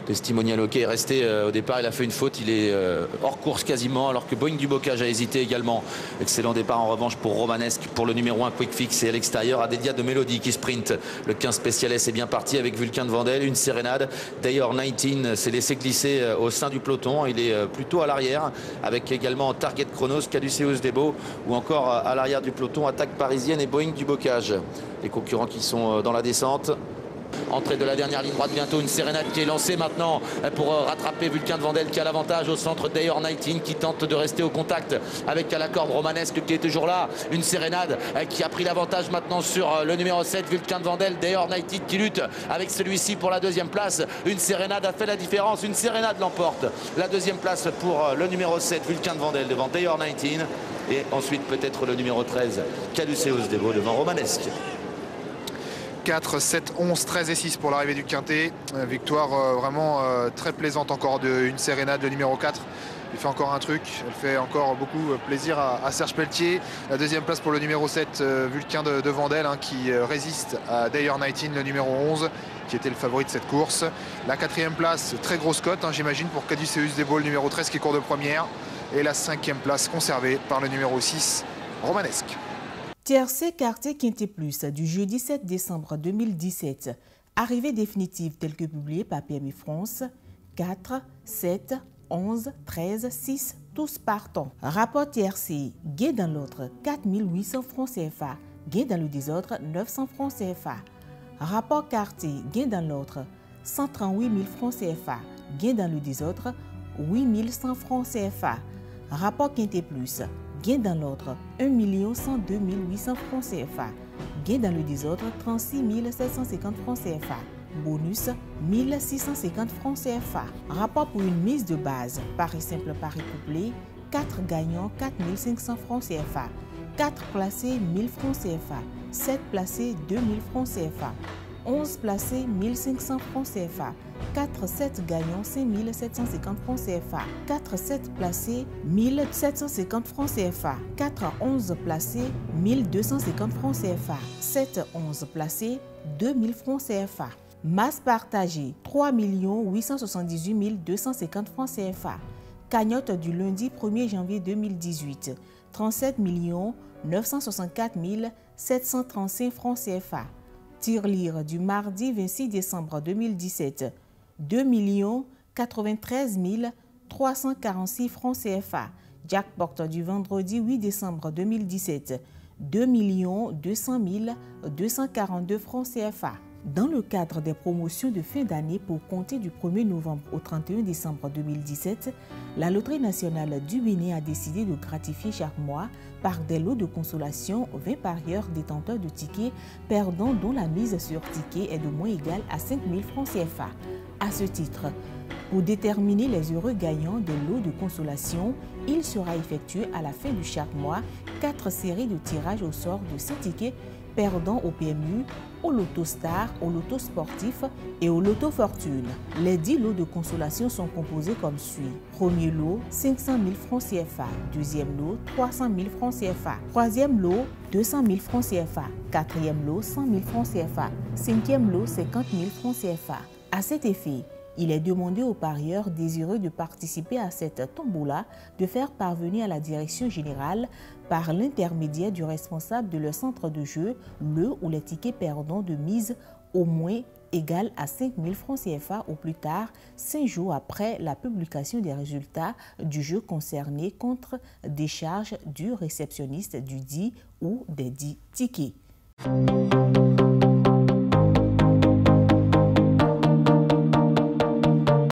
Testimonial OK est resté au départ, il a fait une faute, il est hors course quasiment, alors que Boeing du Bocage a hésité également. Excellent départ en revanche pour Romanesque, pour le numéro 1 Quick Fix, et à l'extérieur Adédia de Mélodie qui sprint. Le 15 Special S est bien parti avec Vulcain de Vandel, une sérénade. D'ailleurs 19 s'est laissé glisser au sein du peloton, il est plutôt à l'arrière, avec également Target Chronos, Caduceus Debo, ou encore à l'arrière du peloton Attaque Parisienne et Boeing du Bocage. Les concurrents qui sont dans la descente. Entrée de la dernière ligne droite, bientôt une sérénade qui est lancée maintenant pour rattraper Vulcain de Vandel qui a l'avantage au centre. D'ailleurs 19 qui tente de rester au contact avec à la corde Romanesque qui est toujours là. Une sérénade qui a pris l'avantage maintenant sur le numéro 7 Vulcain de Vandel. D'ailleurs 19 qui lutte avec celui-ci pour la deuxième place. Une sérénade a fait la différence, une sérénade l'emporte. La deuxième place pour le numéro 7 Vulcain de Vandel devant D'ailleurs 19 et ensuite peut-être le numéro 13 Caduceus Debo devant Romanesque. 4, 7, 11, 13 et 6 pour l'arrivée du Quintet. Victoire vraiment très plaisante encore d'une sérénade, le numéro 4. Il fait encore un truc, elle fait encore beaucoup plaisir à Serge Pelletier. La deuxième place pour le numéro 7, Vulcain de Vandel, qui résiste à D'ailleurs 19, le numéro 11, qui était le favori de cette course. La quatrième place, très grosse cote, j'imagine, pour Caduceus Debo, le numéro 13, qui court de première. Et la cinquième place conservée par le numéro 6, Romanesque. Tiercé Quartier Quintet Plus du jeudi 7 décembre 2017. Arrivée définitive telle que publiée par PMU France. 4, 7, 11, 13, 6, tous partants. Rapport tiercé, gain dans l'autre 4 800 francs CFA, gain dans le désordre 900 francs CFA. Rapport quartier, gain dans l'autre 138 000 francs CFA, gain dans le désordre 8 100 francs CFA. Rapport Quintet Plus, gain dans l'ordre 1 102 800 francs CFA. Gain dans le désordre 36 750 francs CFA. Bonus 1650 francs CFA. Rapport pour une mise de base. Pari simple, pari couplé. 4 gagnants 4500 francs CFA. 4 placés 1000 francs CFA. 7 placés 2000 francs CFA. 11 placés 1500 francs CFA. 4 7 gagnants 5750 francs CFA. 4 7 placés 1750 francs CFA. 4 11 placés 1250 francs CFA. 7 11 placés 2000 francs CFA. Masse partagée 3 878 250 francs CFA. Cagnotte du lundi 1er janvier 2018 37 964 735 francs CFA. Tirelire du mardi 26 décembre 2017, 2 93 346 francs CFA. Jackpot du vendredi 8 décembre 2017, 2 200 242 francs CFA. Dans le cadre des promotions de fin d'année pour compter du 1er novembre au 31 décembre 2017, la Loterie nationale du Bénin a décidé de gratifier chaque mois par des lots de consolation 20 parieurs détenteurs de tickets perdants dont la mise sur ticket est de moins égale à 5 000 francs CFA. À ce titre, pour déterminer les heureux gagnants des lots de consolation, il sera effectué à la fin de chaque mois 4 séries de tirages au sort de 6 tickets perdants au PMU, au Loto Star, au Loto Sportif et au Loto Fortune. Les 10 lots de consolation sont composés comme suit. Premier lot, 500 000 francs CFA. Deuxième lot, 300 000 francs CFA. Troisième lot, 200 000 francs CFA. Quatrième lot, 100 000 francs CFA. Cinquième lot, 50 000 francs CFA. À cet effet, il est demandé aux parieurs désireux de participer à cette tombola de faire parvenir à la direction générale, par l'intermédiaire du responsable de leur centre de jeu, le ou les tickets perdants de mise au moins égal à 5 000 francs CFA au plus tard 5 jours après la publication des résultats du jeu concerné contre des charges du réceptionniste du dit ou des dits tickets.